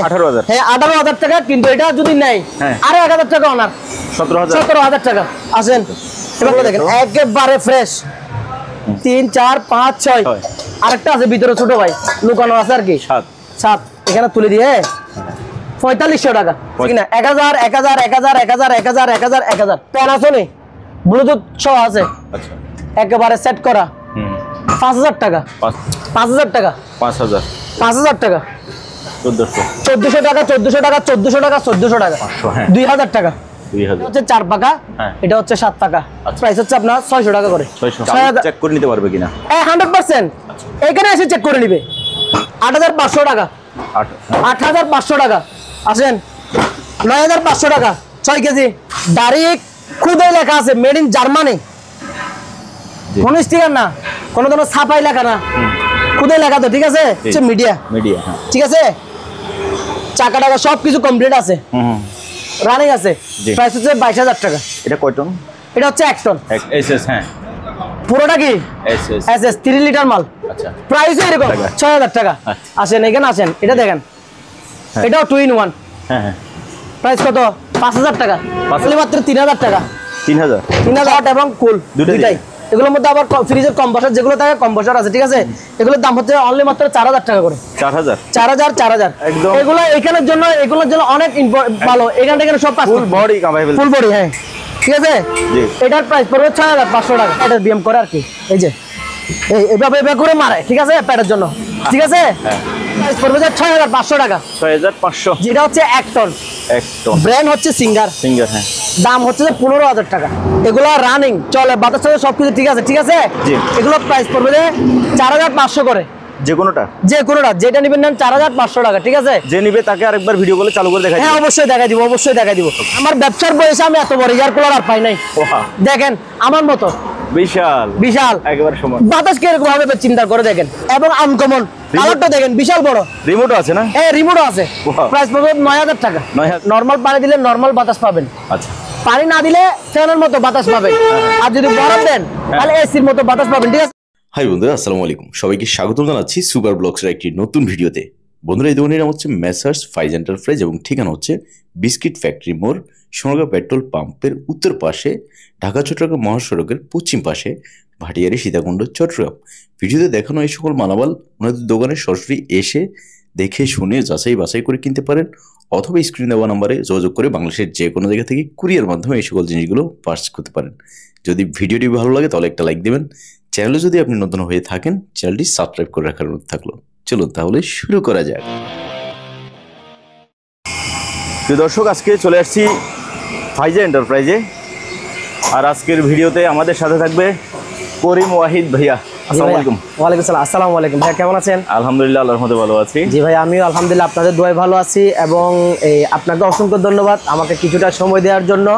18,000 হ্যাঁ 18,000 টাকা, কিন্তু এটা যদি নেয় আরো 1,000 টাকা অনার 17,000 টাকা। আসেন এবার দেখেন একেবারে ফ্রেশ 3 4 5 6 আরেকটা আছে ভিতরে ছোট ভাই লুকানো আছে আর কি 7 এখানে তুলে দিয়ে 4500 টাকা ঠিক না 1000 1000 1000 1000 1000 1000 1000 প্যানাসোনিক ব্লুটুথ সহ আছে। আচ্ছা একেবারে সেট করা 5000 টাকা 5000 টাকা 5000 টাকা 1400 টাকা 1400 টাকা 1400 টাকা 1400 টাকা 2000 টাকা 2000 হচ্ছে 4 পাকা এটা হচ্ছে 7 পাকা প্রাইস হচ্ছে আপনার 600 টাকা করে 600 চেক করে নিতে পারবে কিনা 100% এখানে এসে চেক করে নিবে 8500 টাকা 8500 টাকা আসেন 9500 টাকা 6 কেজি ডাইরেক্ট খুদে লেখা আছে মেড ইন জার্মানি কোনো স্টিকার না কোনো ধরনের ছাপাই লেখা না খুদে লেখা তো ঠিক আছে মিডিয়া ঠিক আছে চাকা টাকা সবকিছু কমপ্লিট আছে রানিং আছে প্রাইস হচ্ছে 22000 টাকা এটা কয় টন এটা হচ্ছে 1 টন এসএস হ্যাঁ পুরোটা কি এসএস 3 লিটার মাল আচ্ছা প্রাইস এরকম 6000 টাকা আসেন এখানে আসেন এটা দেখেন এটাও 2 in 1 হ্যাঁ প্রাইস কত 5000 টাকা মাত্র 3000 টাকা 3000 এবং কুল দুটাই এগুলোর মধ্যে আবার ফ্রিজের কম্প্রেসর যেগুলো থাকে কম্প্রেসর আছে ঠিক আছে এগুলোর দাম হচ্ছে অনলি মাত্র 4000 টাকা করে 4000 একদম এগুলো এখানের জন্য এগুলোর জন্য অনেক ভালো এখান থেকে সব পাস ফুল বডি কামাইবেল ফুল বডি হ্যাঁ ঠিক আছে জি এটার প্রাইস পড়বে 6500 টাকা এটা বিএম করে আর কি এই যে এইভাবে করে মারে ঠিক আছে প্যাডের জন্য ঠিক আছে প্রাইস পড়বে 6500 টাকা 6500 যেটা হচ্ছে 1 টন ব্র্যান্ড হচ্ছে সিঙ্গার হ্যাঁ দাম হচ্ছে 15000 টাকা এগুলো রানিং চলে বাতাস চলে সবকিছু ঠিক আছে এগুলো প্রাইস পড়বে 4500 করে যে কোনোটা যেটা নেবেন নেন 4500 টাকা ঠিক আছে যে নিবে তাকে আরেকবার ভিডিও কলে চালু করে দেখাই হ্যাঁ অবশ্যই দেখাই দিব আমার ব্যবসার বয়সে আমি এত বড় এয়ার কুলার আর পাই নাই দেখেন আমার মতো বিশাল একেবারে সমান বাতাস কিরকম হবে চিন্তা করে দেখেন এবং আনকমন কালারটা দেখেন বিশাল বড় রিমোটও আছে না হ্যাঁ রিমোটও আছে প্রাইস পড়বে 9000 টাকা নরমাল পানি দিলে নরমাল বাতাস পাবেন আচ্ছা পানি না দিলে ফ্যানের মতো বাতাস পাবেন আর যদি গরম দেন তাহলে এসির মতো বাতাস পাবেন ঠিক আছে হাই বন্ধুরা আসসালামু আলাইকুম সবাইকে স্বাগত জানাচ্ছি সুপার ব্লগসের একটি নতুন ভিডিওতে। বন্ধুরা এই দোকানের নাম হচ্ছে মেসার্স ফাইজ এন্টারপ্রাইজ এবং ঠিকানা হচ্ছে বিস্কিট ফ্যাক্টরি মোড় সোনারগাঁও পেট্রোল পাম্পের উত্তর পাশে ঢাকা চট্টগ্রাম মহাসড়কের পশ্চিম পাশে ভাটিয়ারি সীতাকুণ্ড চট্টগ্রাম। ভিডিওতে দেখানো এই সকল মালামাল ওনাদের দোকানে সরাসরি এসে দেখে শুনে যাচাই বাছাই করে কিনতে পারেন অথবা স্ক্রিনে দেওয়া নাম্বারে যোগাযোগ করে বাংলাদেশের যে কোনো জায়গা থেকে কুরিয়ার মাধ্যমে এই সকল জিনিসগুলো পারচেজ করতে পারেন। যদি ভিডিওটি ভালো লাগে তাহলে একটা লাইক দেবেন, চ্যানেলে যদি আপনি নতুন হয়ে থাকেন চ্যানেলটি সাবস্ক্রাইব করে রাখার অনুরোধ থাকলো। চলুন তাহলে শুরু করা যাক। দর্শক আজকে চলে আসছি ফাইজা এন্টারপ্রাইজে আর আজকের ভিডিওতে আমাদের সাথে থাকবে করিম ওয়াহিদ ভাইয়া। আসসালামু আলাইকুম। ওয়ালাইকুম আসসালাম। আসসালামু আলাইকুম ভাই, কেমন আছেন? আলহামদুলিল্লাহ আল্লাহর রহমতে ভালো আছি। জি ভাই আমিও আলহামদুলিল্লাহ আপনাদের দোয়ায় ভালো আছি এবং আপনাকে অসংখ্য ধন্যবাদ আমাকে কিছুটা সময় দেওয়ার জন্য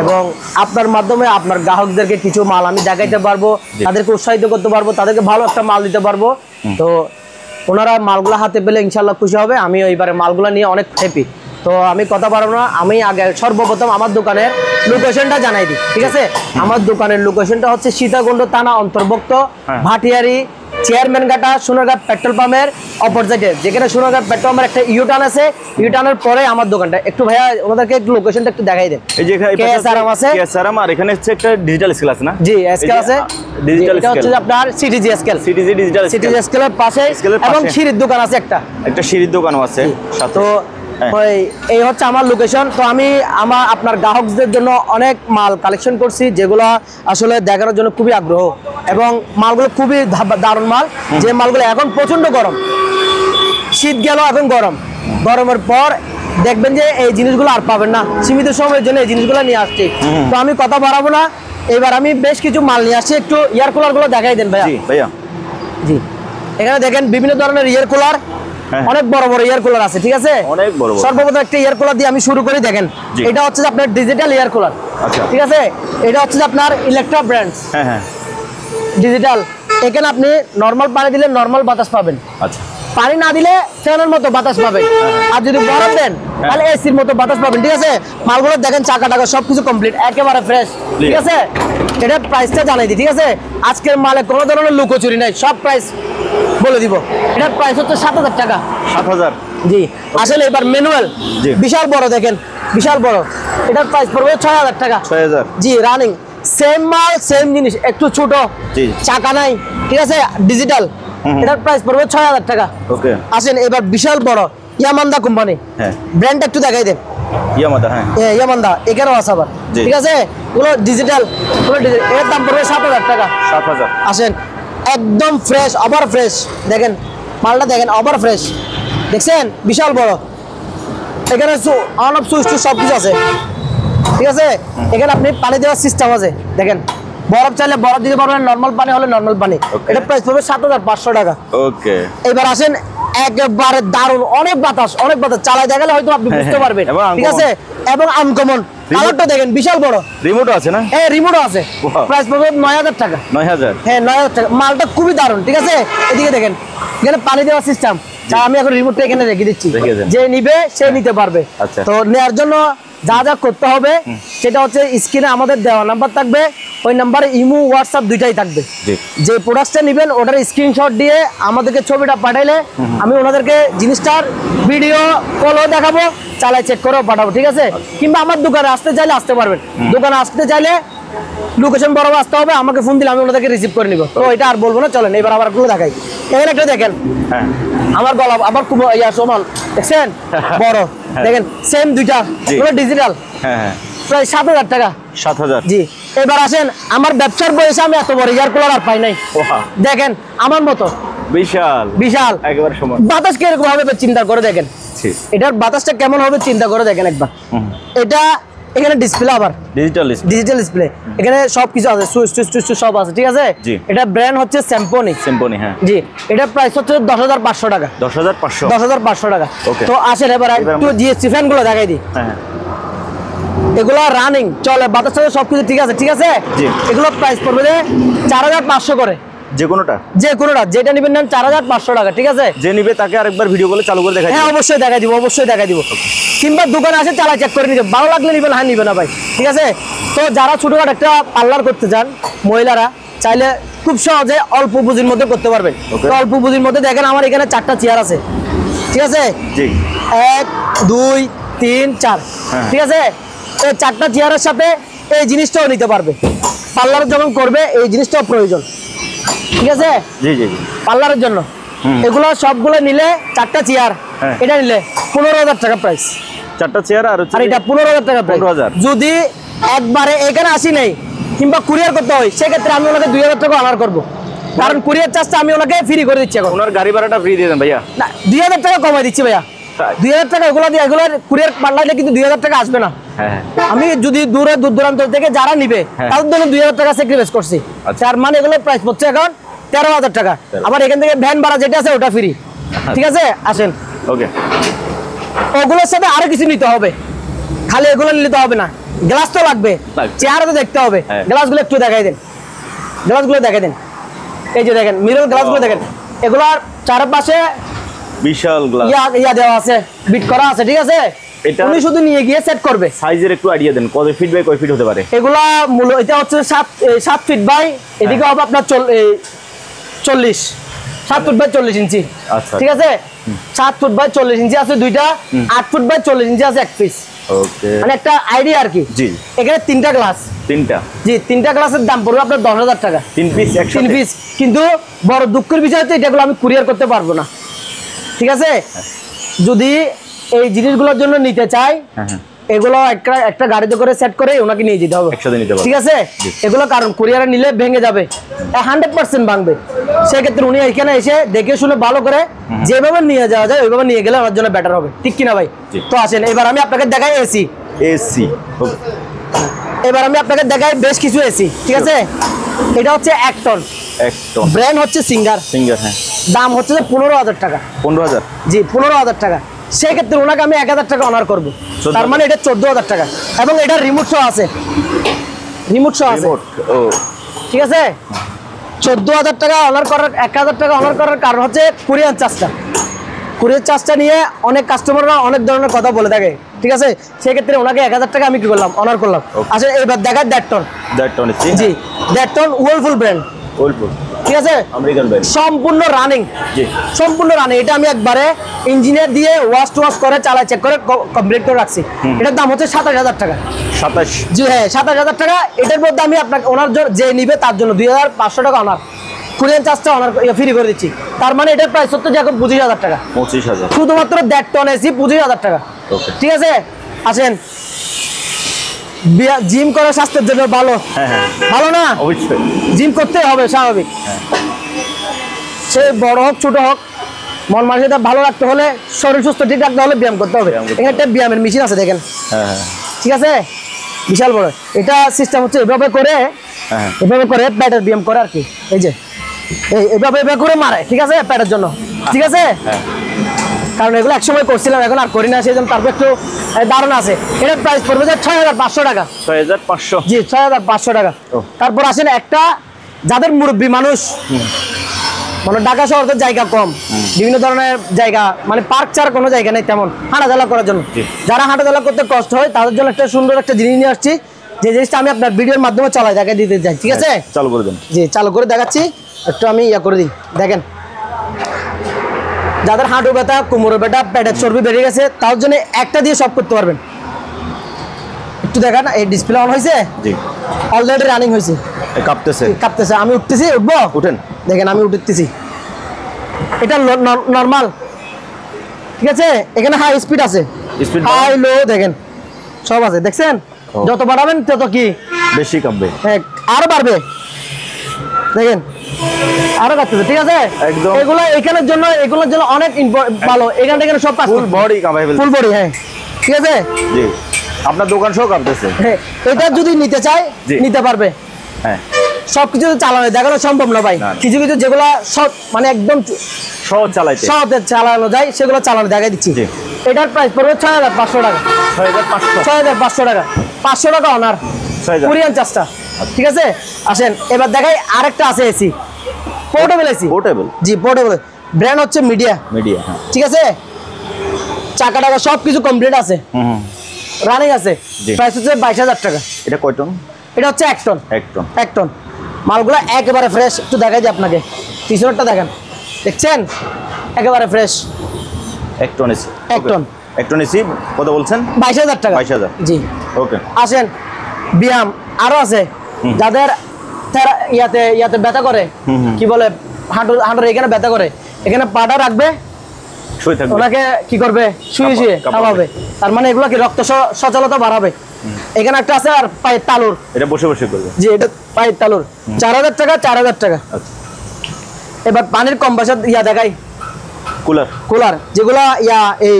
এবং আপনার মাধ্যমে আপনার গ্রাহকদেরকে কিছু মাল আমি দেখাইতে পারবো, তাদেরকে উৎসাহিত করতে পারবো, তাদেরকে ভালো একটা মাল দিতে পারবো। তো ওনারা মালগুলো হাতে পেলে ইনশাল্লাহ খুশি হবে। আমি এইবারে মালগুলো নিয়ে অনেক হ্যাপি। তো আমি কথা পারবো না, আমি আগে সর্বপ্রথম আমার দোকানের লোকেশনটা জানাই দিই ঠিক আছে। আমার দোকানের লোকেশনটা হচ্ছে সীতাকুণ্ড থানা অন্তর্ভুক্ত ভাটিয়ারি চেয়ারম্যান ঘাটা সোনারগাঁ পেট্রোল পাম্পের অপোজিটে, যেখানে সোনারগাঁ পেট্রোল পাম্পের একটা ইউটার্ন আছে, ইউটার্নের পরে আমার দোকানটা। একটু ভাইয়া ওনাদেরকে একটু লোকেশনটা একটু দেখাই দেন। এই যে কেএসআরএম আছে, কেএসআরএম আর এখানে হচ্ছে একটা ডিজিটাল স্কেল আছে না? জি স্কেল আছে, ডিজিটাল স্কেল হচ্ছে আপনার CTG scale, CTG digital scale, CTG স্কেলের পাশে এবং সিঁড়ির দোকান আছে, একটা সিঁড়ির দোকানও আছে। তো এই হচ্ছে আমার লোকেশন। তো আমি আপনার গ্রাহকদের জন্য অনেক মাল কালেকশন করছি যেগুলো আসলে দেখানোর জন্য খুবই আগ্রহ এবং মালগুলো খুবই দারুণ মাল। যে মালগুলো এখন প্রচন্ড গরম, শীত গেল এখন গরম, গরমের পর দেখবেন যে এই জিনিসগুলো আর পাবেন না। সীমিত সময়ের জন্য এই জিনিসগুলো নিয়ে আসছি। তো আমি কথা বাড়াবো না, এবার আমি বেশ কিছু মাল নিয়ে আসছি। একটু এয়ার কুলার গুলো দেখাই দেন ভাইয়া। জি এখানে দেখেন বিভিন্ন ধরনের এয়ার কুলার, অনেক বড় বড় এয়ার কুলার আছে ঠিক আছে। অনেক বড় বড়। সর্বপ্রথম একটা এয়ার কুলার দিয়ে আমি শুরু করি। দেখেন এটা হচ্ছে আপনার ডিজিটাল এয়ার কুলার, ঠিক আছে। এটা হচ্ছে আপনার ইলেকট্রা ব্র্যান্ডস, ডিজিটাল। এখানে আপনি নরমাল পানি দিলে নরমাল বাতাস পাবেন, আচ্ছা পানি না দিলে ফ্যানের মতো বাতাস পাবেন, আর যদি গরম দেন তাহলে এসির মতো বাতাস পাবেন ঠিক আছে। মালগুলো দেখেন চাকা টাকা সবকিছু কমপ্লিট, একেবারে ফ্রেশ ঠিক আছে। এটা প্রাইসটা জানাই দিই ঠিক আছে। আজকের মালে কোনো ধরনের লুকোচুরি নাই, সব প্রাইস বলে দিব। এটার প্রাইস হচ্ছে 7,000 টাকা। 7,000। জি আসলে এবার ম্যানুয়াল জি। বিশাল বড়, দেখেন বিশাল বড়। এটার প্রাইস পড়বে 6,000 টাকা। 6,000। জি রানিং সেম মাল সেম জিনিস, একটু ছোট, জি। চাকা নাই, ঠিক আছে, ডিজিটাল। এটার প্রাইস পড়বে 6,000 টাকা। ওকে। আসেন এবার বিশাল বড় ইয়ামান্দা কোম্পানি, হ্যাঁ। ব্র্যান্ড একটু দেখাই দেন। ইয়ামাদা, হ্যাঁ। ইয়ামান্দা এখানেও আছে আবার, জি। ঠিক আছে, এগুলো ডিজিটাল, এর দাম পড়বে 7,000 টাকা। 7,000। আসেন একদম ফ্রেশ, আবার ফ্রেশ, দেখেন মালটা দেখেন, আবার ফ্রেশ, দেখছেন বিশাল বড়। এখানে অন অফ সুইচ সব কিছু আছে, ঠিক আছে। এখানে আপনি পানি দেওয়ার সিস্টেম আছে, দেখেন বরফ চাইলে বরফ দিতে পারবেন, নর্মাল পানি হলে নর্মাল পানি। Okay. এটা প্রাইস পড়বে 7,500 টাকা। ওকে। এবার আসেন একবারে দারুণ, অনেক বাতাস, অনেক বাতাস, চালাই দেখালে হয়তো আপনি বুঝতে হ্যাঁ, পারবেন, এবং ঠিক আছে। এবং আনকমন কালারটা দেখেন বিশাল বড়, রিমোটও আছে না? হ্যাঁ রিমোটও আছে। Wow. প্রাইস পড়বে 9,000 টাকা। 9,000। হ্যাঁ 9,000 টাকা। মালটা খুবই দারুণ, ঠিক আছে। এদিকে দেখেন, এখানে পানি দেওয়ার সিস্টেম। আমি এখন রিমোটটা এখানে রেখে দিচ্ছি, রেখে দেন। যে নিবে সে নিতে পারবে। আচ্ছা। তো নেওয়ার জন্য যা যা করতে হবে সেটা হচ্ছে স্ক্রিনে আমাদের দেওয়া নাম্বার থাকবে, ওই নাম্বারে ইমো হোয়াটসঅ্যাপ দুইটাই থাকবে। জি। যে প্রোডাক্টটা নেবেন ওটার স্ক্রিনশট দিয়ে আমাদেরকে ছবিটা পাঠাইলে আমি ওনাদেরকে জিনিসটার ভিডিও কলও দেখাবো, চালাই চেক করেও পাঠাবো, ঠিক আছে। কিংবা আমার দোকানে আসতে চাইলে আসতে পারবেন, দোকানে আসতে চাইলে লোকেশন বরাবর আসতে হবে, আমাকে ফোন দিলে আমি ওনাদেরকে রিসিভ করে নিব। তো এটা আর বলবো না, চলেন এবার আবার গুলো দেখাই। এখানে একটা দেখেন, হ্যাঁ। আমার গলা আবার খুব সমান, দেখছেন বড়, দেখেন সেম দুইটা, জি। পুরো ডিজিটাল, হ্যাঁ হ্যাঁ। প্রায় 7,000 টাকা। 7,000। জি। এবার আসেন, আমার ব্যবসার বয়সে আমি এত বড় এয়ার কুলার আর পাই নাই। Wow. দেখেন আমার মতো বিশাল। বিশাল, একেবারে সমান। বাতাস কিরকম হবে চিন্তা করে দেখেন, জি। এটার বাতাসটা কেমন হবে চিন্তা করে দেখেন একবার। এটা এখানে ডিসপ্লে, আবার ডিজিটাল। ডিজিটাল ডিসপ্লে, এখানে সবকিছু আছে, সুইচ টুইচ সব আছে, ঠিক আছে। জি। এটা ব্র্যান্ড হচ্ছে সিম্ফনি। সিম্ফনি, হ্যাঁ। জি। এটার প্রাইস হচ্ছে 10,500 টাকা। 10,500। 10,500 টাকা। Okay. তো আসেন এবার একটু জিএসটি ফ্যান গুলো দেখাই দিই। হ্যাঁ। এগুলো রানিং চলে, বাতাস চলে, সবকিছু ঠিক আছে, ঠিক আছে। জি। এগুলো প্রাইস পড়বে যে 4,500 করে, যে কোনোটা? যে কোনোটা যেটা নেবেন নেন 4,500 টাকা, ঠিক আছে। যে নিবে তাকে আরেকবার ভিডিও কলে চালু করে দেখাই হ্যাঁ দিবেন। অবশ্যই দেখাই দিব, অবশ্যই দেখাই দিব। কিংবা দোকানে আসে চালা চেক করে নিবে, ভালো লাগলে নিবেন, হ্যাঁ নিবে না ভাই, ঠিক আছে। তো যারা ছোটখাটো একটা পার্লার করতে চান মহিলারা, চাইলে খুব সহজে অল্প পুঁজির মধ্যে করতে পারবেন। Okay. তো অল্প পুঁজির মধ্যে দেখেন আমার এখানে 4টা চেয়ার আছে, ঠিক আছে। জি। 1 2 3 4, হ্যাঁ। ঠিক আছে। এই 4টা চেয়ারের সাথে এই জিনিসটাও নিতে পারবে, পার্লার যখন করবে এই জিনিসটাও প্রয়োজন, ঠিক আছে, জি জি জি। পার্লারের জন্য। এগুলো সবগুলো নিলে 4টা চেয়ার, হ্যাঁ। এটা নিলে 15,000 টাকা প্রাইস। 4টা চেয়ার আর হচ্ছে আর এটা 15,000 টাকা প্রাইস। 15,000। যদি একবারে এখানে আসি নেই কিংবা কুরিয়ার করতে হয়, সেক্ষেত্রে আমি ওনাকে 2,000 টাকা অনার করবো, কারণ কুরিয়ার চার্জটা আমি ওনাকে ফ্রি করে দিচ্ছি এখন। ওনার গাড়ি ভাড়াটা ফ্রি দিয়ে দেন ভাইয়া। না 2,000 টাকা কমাই দিচ্ছি ভাইয়া, তাই? 2,000 টাকা এগুলো দিয়ে, এগুলো কুরিয়ার পাঠাইলে কিন্তু 2,000 টাকা আসবে না। হ্যাঁ হ্যাঁ। আমি যদি দূর দূরান্ত থেকে যারা নিবে হ্যাঁ। তাদের জন্য 2,000 টাকা স্যাক্রিফাইস করছি। আচ্ছা। তার মানে এগুলো প্রাইস পড়ছে এখন 13,000 টাকা। আবার এখান থেকে ভ্যান ভাড়া যেটা আছে ওটা ফ্রি, ঠিক আছে। আসেন, ওকে। ওগুলোর সাথে আরো কিছু নিতে হবে, খালি এগুলো নিতে হবে না, গ্লাস তো লাগবে, লাগবে। চেহারা তো দেখতে হবে। হ্যাঁ। গ্লাসগুলো একটু দেখাই দেন, গ্লাসগুলো দেখাই দেন, এই যে দেখেন মিরর গ্লাসগুলো দেখেন, এগুলার চারপাশে বিশাল গ্লাস। ইয়া দেওয়া আছে, বিট করা আছে, ঠিক আছে। এটা- উনি শুধু নিয়ে গিয়ে সেট করবে। সাইজের একটু আইডিয়া দেন, কত ফিট বাই কয় ফিট হতে পারে? এগুলা মূল এটা হচ্ছে 7 ফিট বাই, এদিকে হবে আপনার 40, 7 ফুট বাই 40 ইঞ্চি, আচ্ছা। ঠিক আছে। 7 ফুট বাই 40 ইঞ্চি আছে দুইটা, 8 ফুট বাই 40 ইঞ্চি আছে এক পিস, ওকে। মানে একটা আইডিয়া আর কি। জি। এখানে 3টা গ্লাস, 3টা। জি 3টা গ্লাসের দাম পড়বে আপনার 10,000 টাকা, 3 পিস 3 পিস। কিন্তু বড় দুঃখের বিষয় হচ্ছে এটাগুলো আমি কুরিয়ার করতে পারবো না, ঠিক আছে। যদি এই জিনিসগুলোর জন্য নিতে চাই, হ্যাঁ হ্যাঁ। এগুলো একটা গাড়িতে করে সেট করে ওনাকে নিয়ে যেতে হবে, একসাথে নিতে পারবে। ঠিক আছে। এগুলো কারণ কুরিয়ারে নিলে ভেঙে যাবে, 100% ভাঙবে। সেক্ষেত্রে উনি এখানে এসে দেখে শুনে ভালো করে যেভাবে নিয়ে যাওয়া যায় ওইভাবে নিয়ে গেলে আমার জন্য বেটার হবে, ঠিক কিনা ভাই? জি। তো আসেন এবার আমি আপনাকে দেখাই এসি। এসি। এবার আমি আপনাকে দেখাই বেশ কিছু এসি, ঠিক আছে। এটা হচ্ছে 1 টন, 1 টন। ব্র্যান্ড হচ্ছে সিঙ্গার, সিঙ্গার, হ্যাঁ। দাম হচ্ছে 15,000 টাকা। 15,000। জি 15,000 টাকা। সেক্ষেত্রে ওনাকে আমি 1,000 টাকা অনার করবো, 14,000 তার মানে এটা 14,000 টাকা। এবং এটা রিমোট সহ আছে, রিমোট সহ আছে, রিমোট। ও ঠিক আছে। 14,000 টাকা অনার করার, 1,000 টাকা অনার করার কারণ হচ্ছে কুরিয়ার চার্জটা। কুরিয়ার চার্জটা নিয়ে অনেক কাস্টমাররা অনেক ধরনের কথা বলে থাকে, ঠিক আছে। সেক্ষেত্রে ওনাকে 1,000 টাকা আমি কি করলাম, অনার করলাম। Okay. আচ্ছা এবার দেখায় 1.5 টন। 1.5 ton AC. জি 1.5 টন ওয়ার্লপুল ব্র্যান্ড, ওলপুর। ঠিক আছে আমেরিকান ব্র্যান্ড। সম্পূর্ণ রানিং, জি সম্পূর্ণ রানিং। এটা আমি একবারে ইঞ্জিনিয়ার দিয়ে ওয়াশ করে চালা চেক করে কমপ্লিট করে রাখছি। এটার দাম হচ্ছে 27,000 টাকা। 27। জি হ্যাঁ 27,000 টাকা। এটার মধ্যে আমি আপনাকে ওনার যে নিবে তার জন্য 2,500 টাকা ওনার কুরিয়ান চার্জটা ওনার ফ্রি করে দিচ্ছি। তার মানে এটার প্রাইস হচ্ছে এখন 25,000 টাকা। 25,000 শুধুমাত্র 1.5 টন এসি 25,000 টাকা। ওকে ঠিক আছে আসেন। জিম করা স্বাস্থ্যের জন্য ভালো। হ্যাঁ হ্যাঁ ভালো না? অবশ্যই। জিম করতে হবে স্বাভাবিক, সে বড় হোক ছোট হোক, মন মানসিকতা ভালো রাখতে হলে, শরীর সুস্থ ঠিক রাখতে হলে ব্যায়াম করতে হবে। এখানে একটা ব্যায়ামের মেশিন আছে দেখেন, হ্যাঁ হ্যাঁ ঠিক আছে বিশাল বড়। এটা সিস্টেম হচ্ছে এভাবে করে, হ্যাঁ এভাবে করে প্যাটের ব্যায়াম করে আর কি। এই যে এভাবে করে মারে, ঠিক আছে প্যাটের জন্য, ঠিক আছে। হ্যাঁ কারণ এগুলো একসময় করছিলাম, এখন আর করি না, সেই জন্য তারপর একটু দারুণ আছে। এটার প্রাইস পড়বে 6,500 টাকা। 6,500। জি 6,500 টাকা। তারপর আসেন একটা যাদের মুরব্বী মানুষ, মানে ঢাকা শহর তো জায়গা কম, বিভিন্ন ধরনের জায়গা, মানে পার্ক ছাড়া কোনো জায়গা নেই তেমন হাঁটাচলা করার জন্য। যারা হাঁটাচলা করতে কষ্ট হয় তাদের জন্য একটা সুন্দর একটা জিনিস নিয়ে আসছি, যে জিনিসটা আমি আপনার ভিডিওর মাধ্যমে চালাই দেখা দিতে চাই, ঠিক আছে। চালু করে দেন। জি চালু করে দেখাচ্ছি, একটু আমি করে দিই দেখেন। যাদের হাঁটু ব্যথা, কোমরে ব্যথা, পেটের চর্বি বেড়ে গেছে, তার জন্য একটা দিয়ে সব করতে পারবেন। একটু দেখেন এই ডিসপ্লে অন হয়েছে, জি অলরেডি রানিং হয়েছে, কাঁপতেছে। কাঁপতেছে। আমি উঠতেছি, উঠবো, উঠেন। দেখেন আমি উঠতেছি। এটা নর্মাল, ঠিক আছে। এখানে হাই স্পিড আছে, স্পিড হাই লো দেখেন সব আছে, দেখছেন। যত বাড়াবেন তত কি বেশি কাঁপবে। হ্যাঁ আরো বাড়বে, দেখেন আরো কাঁপতেছে, ঠিক আছে। একদম। এগুলো এখানের জন্য, এগুলোর জন্য অনেক ভালো। এখানে এখানে সব ফুল বডি কাঁপাই ফেলছে। ফুল বডি, হ্যাঁ ঠিক আছে। জি আপনার দোকান সহ কাঁপতেছে। হ্যাঁ এটা যদি নিতে চায় জি। নিতে পারবে। হ্যাঁ সবকিছু চালানো দেখানো সম্ভব না ভাই, না। কিছু কিছু যেগুলো সব মানে একদম সহজ চালাইতে। সহজে চালানো যায় সেগুলো চালানো দেখাই দিচ্ছি। জি। এটার প্রাইস পড়বে 6,500 টাকা। 6,500। 6,500 টাকা, 500 টাকা অনার 6,000। কোরিয়ান চার্জটা, ঠিক আছে। আসেন এবার দেখাই আরেকটা আছে এসি, পোর্টেবল এসি। পোর্টেবল। জি পোর্টেবল, ব্র্যান্ড হচ্ছে মিডিয়া, মিডিয়া। হ্যাঁ ঠিক আছে। চাকা টাকা সব কিছু কমপ্লিট আছে, হুম রানিং আছে। জি। প্রাইস হচ্ছে 22,000 টাকা। এটা কয় টন? এটা হচ্ছে 1 টন। 1 টন। 1 টন মালগুলো একেবারে ফ্রেশ। একটু দেখাই যে আপনাকে পিছনেরটা দেখেন, দেখছেন একেবারে fresh. 1 ton AC. 1 ton. 1 ton AC কত বলছেন? 22,000 টাকা। 22,000। জি ওকে। আসেন ব্যায়াম আরো আছে, যাদের ইয়াতে ব্যথা করে, কি বলে হাঁটুর এখানে ব্যথা করে, এখানে পাটা রাখবে, শুয়ে থাকবে। ওনাকে কি করবে, শুয়ে শুয়ে কাঁপাবে। তার মানে এগুলো কি রক্ত সচলতা বাড়াবে। এখানে একটা আছে আর পায়ের তালুর, এটা বসে বসে করবে। জি এটা পায়ের তালুর 4,000 টাকা। 4,000 টাকা। আচ্ছা এবার পানির কম্প্রেসার দেখাই, কুলার। কুলার যেগুলো এই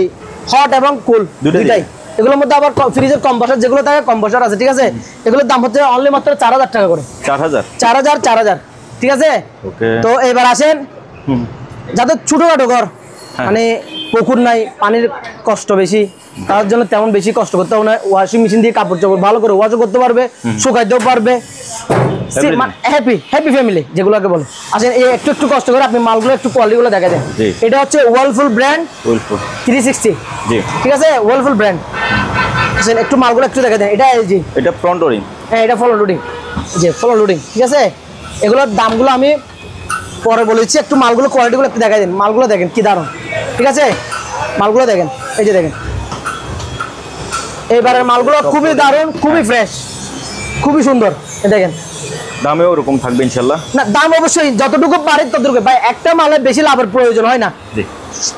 হট এবং কুল দুইটাই। দুইটাই। এগুলোর মধ্যে আবার ফ্রিজের কম্প্রেসার যেগুলো থাকে, কম্প্রেসার আছে, ঠিক আছে। এগুলোর দাম হচ্ছে অনলি মাত্র 4,000 টাকা করে। 4,000। 4,000 ঠিক আছে। ওকে। তো এবার আসেন যাদের ছোটখাটো ঘর, হ্যাঁ। মানে পুকুর নাই, পানির কষ্ট বেশি, তার জন্য তেমন বেশি কষ্ট করতে হবে না। ওয়াশিং মেশিন দিয়ে কাপড় চোপড় ভালো করে ওয়াশও করতে পারবে, শুকাইতেও পারবে। হ্যাপি ফ্যামিলি যেগুলোকে বলে। আসেন এই একটু একটু কষ্ট করে আপনি মালগুলো একটু কোয়ালিটিগুলো দেখা দেন। জি। এটা হচ্ছে ওয়ালফুল ব্র্যান্ড ওয়েলফুল। 360, জি ঠিক আছে ওয়ালফুল ব্র্যান্ড। আসেন একটু মালগুলো একটু দেখা দেন। এটা জি এটা ফ্রন্ট ওরিং। হ্যাঁ এটা ফলো লোডিং, জি ফলো লোডিং, ঠিক আছে। এগুলোর দামগুলো আমি পরে বলেছি, একটু মালগুলো কোয়ালিটিগুলো একটু দেখাই দিন। মালগুলো দেখেন কি দারুণ, ঠিক আছে। মালগুলো দেখেন, এই যে দেখেন এইবারের মালগুলো খুবই দারুণ, খুবই ফ্রেশ, খুবই সুন্দর। দেখেন দামেও ওরকম থাকবে ইনশাল্লাহ। না দাম অবশ্যই যতটুকু পারে ততটুকু ভাই, একটা মালে বেশি লাভের প্রয়োজন হয় না। জি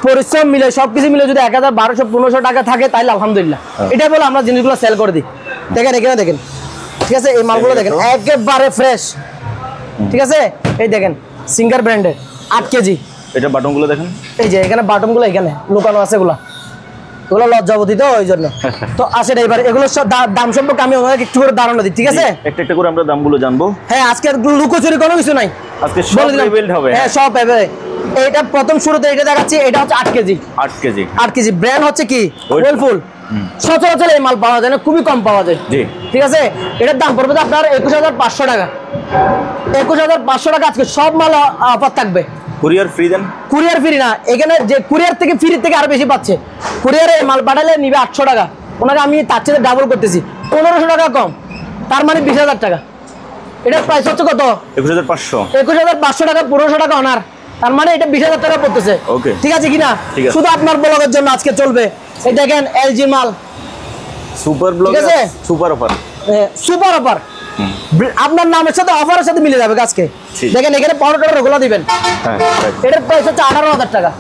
পরিশ্রম মিলে সবকিছু মিলে যদি 1,000, 1,200, 1,500 টাকা থাকে তাহলে আলহামদুলিল্লাহ। এটা বলে আমরা জিনিসগুলো সেল করে দিই। দেখেন এখানে দেখেন, ঠিক আছে। এই মালগুলো দেখেন একেবারে ফ্রেশ, ঠিক আছে। এই দেখেন সিঙ্গার ব্র্যান্ডের 8 কেজি। এটা বাটনগুলো দেখেন। এই যে এখানে বাটনগুলো এখানে লুকানো আছে, এগুলো লজ্জাবতী তো ওই জন্য। তো আসেন এবার এগুলোর দাম সম্পর্কে আমি ওনাকে একটু করে ধারণা দিই, ঠিক আছে। একটা একটা করে আমরা দামগুলো জানবো। হ্যাঁ আজকে লুকোচুরি কোনো কিছু নাই, আজকে সব রিভিলড হবে। হ্যাঁ সব হবে। এইটা প্রথম শুরুতে এটা দেখাচ্ছি, এটা হচ্ছে 8 কেজি। 8 কেজি। 8 কেজি ব্র্যান্ড হচ্ছে কি ওয়েলফুল। ওয়েলফুল। সচরাচর এই মাল পাওয়া যায় না, খুবই কম পাওয়া যায়। জি ঠিক আছে। এটার দাম পড়বে আপনার 21,500 টাকা। 21,500 টাকা আজকে সব মাল অফার থাকবে। কুরিয়ার ফ্রি দেন? কুরিয়ার ফ্রি না, এখানে যে কুরিয়ার থেকে ফ্রি থেকে আরো বেশি পাচ্ছে। কুরিয়ারে মাল পাঠালে নিবে 800 টাকা, ওনাকে আমি তার চেয়ে ডাবল করতেছি, 1,500 টাকা কম, তার মানে 20,000 টাকা। এটার প্রাইস হচ্ছে কত? 21500। 21500 টাকা, 1500 টাকা অনার। তার মানে এটা 20000 টাকা পড়তেছে। ওকে, ঠিক আছে কিনা? ঠিক আছে। শুধু আপনার ব্লগের জন্য আজকে চলবে। এই দেখেন এলজি মাল, সুপার ব্লগ, ঠিক আছে? Super offer. সুপার অফার, আপনার নামের সাথে অফারের সাথে মিলে যাবে আজকে। ঠিক। দেখেন এখানে 15 টাকা রেগুলা দিবেন। হ্যাঁ, এটার প্রাইস হচ্ছে 18000 টাকা।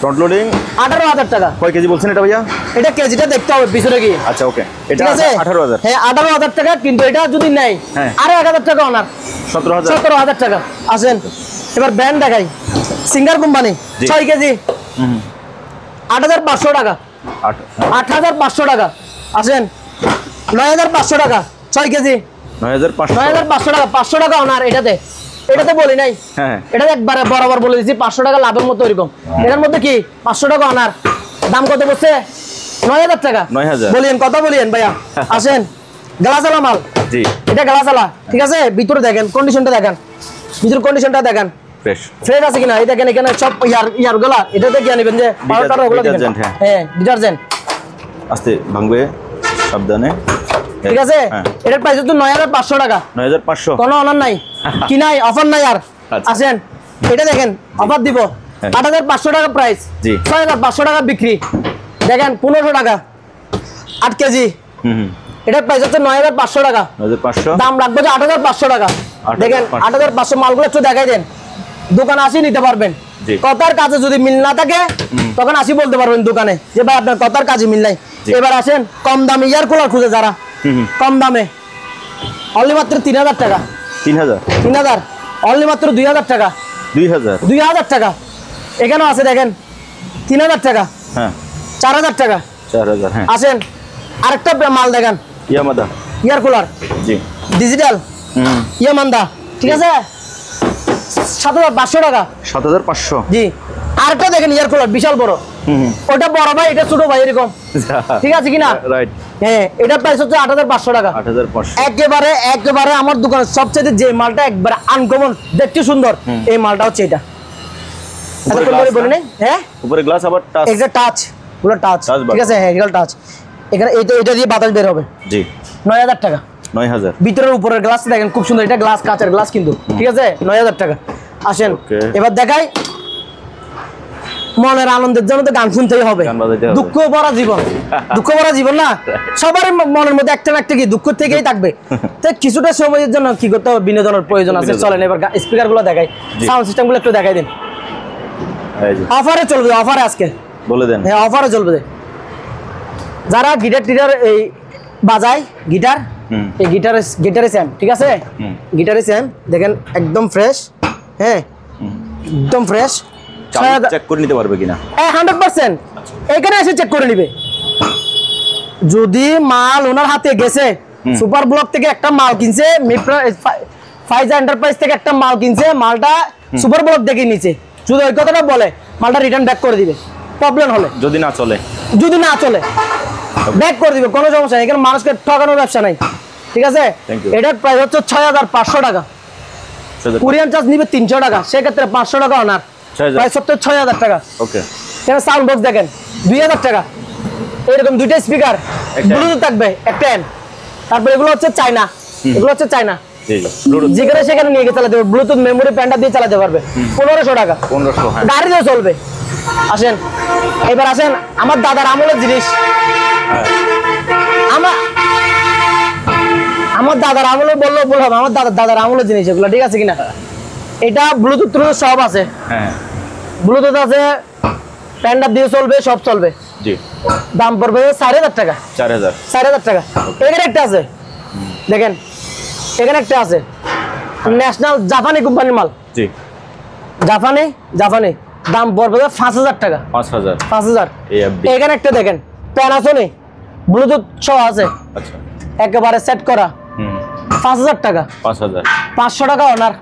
ফ্রন্ট লোডিং 18000 টাকা। কয় কেজি বলছেন এটা ভাইয়া? এটা কেজিটা দেখতে হবে পিছনে কি। আচ্ছা, ওকে, এটা ঠিক আছে? 18000। হ্যাঁ 18000 টাকা, কিন্তু এটা যদি নেয় হ্যাঁ। আরো 1000 টাকা অনার, 17000। 17000 টাকা। আসেন এবার ব্র্যান্ড দেখাই, সিঙ্গার কোম্পানি, জি। 6 কেজি 8500 টাকা। 8500 টাকা। আসেন 9500 টাকা, 6 কেজি 9500। 9500 টাকা, 500 টাকা অনার। এটাতে বলি নাই, হ্যাঁ, এটাতে একবারে বরাবর বলে দিচ্ছি 500 টাকা লাভের মতো এরকম। এটার মধ্যে কি 500 টাকা অনার, দাম কত বলছে? 9000 টাকা। 9000। বলিয়েন, কত বলিয়েন ভাইয়া? আসেন গ্লাসালা মাল, জি, এটা গ্লাসালা, ঠিক আছে? ভিতরে দেখেন কন্ডিশনটা, দেখেন ভিতর কন্ডিশনটা দেখেন, ফ্রেশ। ফ্রেশ আছে কিনা। এই দেখেন এখানে সব ইয়ার গুলা, এটাতে কি নেবেন যে পাউডার ওগুলো দেখেন। ডিটারজেন্ট, হ্যাঁ। হ্যাঁ ডিটারজেন্ট, আস্তে ভাঙবে, সাবধানে। ঠিক আছে? হ্যাঁ। এটার প্রাইস হচ্ছে 9500 টাকা। 9500। কোনো অনার নাই, কি নাই, অফার নাই আর। আচ্ছা। আসেন এটা দেখেন, অফার দিব। হ্যাঁ। 8500 টাকা প্রাইস, জি। 6500 টাকা বিক্রি। দেখেন 1500 টাকা 8 কেজি। এটার প্রাইস হচ্ছে 9500 টাকা। 9500। দাম রাখবো যে 8500 টাকা। 8500 দেখেন 8500 মালগুলো একটু দেখাই দেন, দোকানে আসি নিতে পারবেন। জি। কথার কাজে যদি মিল না থাকে তখন আসি বলতে পারবেন দোকানে যে ভাই আপনার কথার কাজে মিল নাই। জি। এবার আসেন কম দামে ইয়ার কুলার খুঁজে যারা, কম দামে অনলি মাত্র 3000 টাকা। 3000। 3000 অনলি মাত্র 2000 টাকা। 2000। 2000 টাকা এখানেও আছে, দেখেন 3000 টাকা, হ্যাঁ, 4000 টাকা। 4000। হ্যাঁ, আসেন আরেকটা মাল দেখেন, ইয়ামাদা। ইয়ার কুলার জি। ডিজিটাল ইয়ামান্দা, ঠিক আছে? 7500 টাকা। 7500। জি। আরেকটা দেখেন ইয়ার কুলার বিশাল বড়, ওটা বড় ভাই, এটা ছোট ভাই, এরকম, ঠিক আছে কিনা? রাইট। হ্যাঁ এটার প্রাইস হচ্ছে 8500 টাকা। 8500। একেবারে আমার দোকানে সবচেয়ে যে মালটা একবারে আনকমন, দেখতে সুন্দর, এই মালটা হচ্ছে এটা। উপরে এতক্ষণ ধরে glass বলি না? নাই, হ্যাঁ উপরে গ্লাস আবার টাচ। এটা টাচ, পুরো টাচ, Touch bar। ঠিক আছে? হ্যাঁ এগুলো টাচ। এখানে এটা দিয়ে বাতাস বের হবে। জি। 9000 টাকা। 9000। ভিতরের উপরের গ্লাস দেখেন খুব সুন্দর, এটা গ্লাস, কাঁচের গ্লাস কিন্তু, ঠিক আছে? 9000 টাকা। আসেন Okay. এবার দেখাই, মনের আনন্দের জন্য তো গান শুনতেই হবে। গান বাজাইতে হবে। দুঃখ ভরা জীবন, দুঃখ ভরা জীবন না, সবার মনের মধ্যে একটা না একটা কি দুঃখ থেকেই থাকবে। তো কিছুটা সময়ের জন্য কি করতে হবে, বিনোদনের প্রয়োজন আছে। বিনোদন। চলেন এবার স্পিকার গুলো দেখাই, জি। সাউন্ড সিস্টেম গুলো একটু দেখাই দিন। এই যে অফারে চলবে, অফারে আজকে, বলে দেন। হ্যাঁ অফারে চলবে। যারা গিটার টিটার এই বাজায়, গিটার, এই গিটারে স্যাম, ঠিক আছে? গিটারে স্যাম দেখেন একদম ফ্রেশ, হ্যাঁ একদম ফ্রেশ। চেক করে নিতে পারবে কিনা? 100% এখানে এসে চেক করে নিবে। যদি মাল ওনার হাতে গেছে, সুপার ব্লক থেকে একটা মাল কিনছে, ফাইজা এন্টারপ্রাইজ থেকে একটা মাল কিনছে, মালটা সুপার ব্লক দেখে নিচে, শুধু ওই কথাটা বলে মালটা রিটার্ন ব্যাক করে দিবে। প্রবলেম হলে, যদি না চলে, যদি না চলে ব্যাক করে দিবে, কোনো সমস্যা নেই। এখানে মানুষকে ঠকানোর ব্যবসা নাই, ঠিক আছে? Thank you. এটার প্রাইস হচ্ছে 6500 টাকা। কুরিয়ান চার্জ নিবে 300 টাকা, সেক্ষেত্রে 500 টাকা অনার। 6000। প্রাইস হচ্ছে 6000 টাকা। ওকে। এখানে সাউন্ড বক্স দেখেন 2000 টাকা। এরকম দুইটা স্পিকার, একটা ব্লুটুথ থাকবে, একটা এন। তারপর এগুলো হচ্ছে চায়না, এগুলো হচ্ছে চায়না, জি জি। ব্লুটুথ যেখানে সেখানে নিয়ে গিয়ে চালাতে পারবে। ব্লুটুথ মেমোরি প্যান্ডা দিয়ে চালাতে পারবে। 1500 টাকা। 1500। হ্যাঁ, গাড়িতেও চলবে। আসেন এবার আসেন আমার দাদার আমলের জিনিস, আমার দাদার আমলে বললেও বলবো, আমার দাদার আমলের জিনিস এগুলো, ঠিক আছে কিনা? এটা ব্লুটুথ সব আছে, হ্যাঁ, ব্লুটুথ আছে, প্যান্ডা দিয়ে চলবে, সব চলবে। জি। দাম পড়বে 4000 টাকা। 4000। 4000 টাকা। এখানে একটা আছে, দেখেন এখানে একটা আছে, ন্যাশনাল জাপানি কোম্পানির মাল, জি। জাপানি দাম পড়বে 5000 টাকা। 5000। 5000। AFD। এখানে একটা দেখেন প্যানাসোনিক, ব্লুটুথ সহ আছে, আচ্ছা। একেবারে সেট করা, 5000 টাকা। 5000। 500 টাকা অনার।